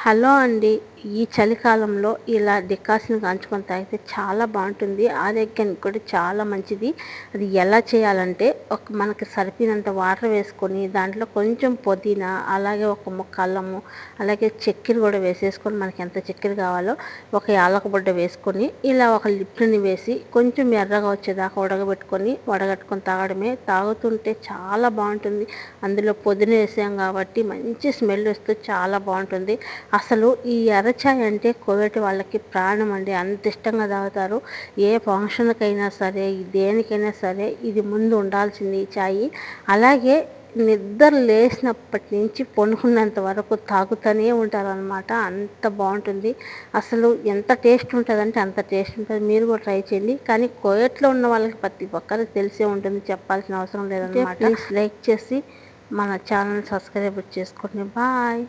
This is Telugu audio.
హలో అండి. ఈ చలికాలంలో ఇలా డికాషన్ కాంచుకొని తాగితే చాలా బావుంటుంది. ఆరోగ్యానికి కూడా చాలా మంచిది. అది ఎలా చేయాలంటే మనకి సరిపోయినంత వాటర్ వేసుకొని దాంట్లో కొంచెం పుదీనా, అలాగే ఒక ముక్క అల్లము, అలాగే చక్కెర కూడా వేసేసుకొని మనకి ఎంత చక్కెర కావాలో ఒక యాలక బుడ్డ వేసుకొని ఇలా ఒక లిప్టన్ వేసి కొంచెం ఎర్రగా వచ్చేదాకా వడగట్టుకొని తాగడమే. తాగుతుంటే చాలా బావుంటుంది. అందులో పుదీనా వేసాం కాబట్టి మంచి స్మెల్ వస్తూ చాలా బావుంటుంది. అసలు ఈ ఎర్ర చాయ్ అంటే కోవిడ్ వాళ్ళకి ప్రాణం అండి. అంత ఇష్టంగా తాగుతారు. ఏ ఫంక్షన్‌కైనా సరే, దేనికైనా సరే ఇది ముందు ఉండాల్సింది ఈ చాయి. అలాగే నిద్ర లేసినప్పటి నుంచి పడుకున్నంత వరకు తాగుతూనే ఉంటారనమాట. అంత బావుంటుంది. అసలు ఎంత టేస్ట్ ఉంటదంటే అంత టేస్ట్ ఉంటది. మీరు కూడా ట్రై చేయండి. కానీ కోవిడ్‌లో ఉన్న వాళ్ళకి ప్రతి ఒక్కరికి తెలిసే ఉంటుంది. చెప్పాల్సిన అవసరం లేదనమాట. ప్లీజ్ లైక్ చేసి మన ఛానల్ సబ్స్క్రైబ్ చేసుకోండి. బాయ్.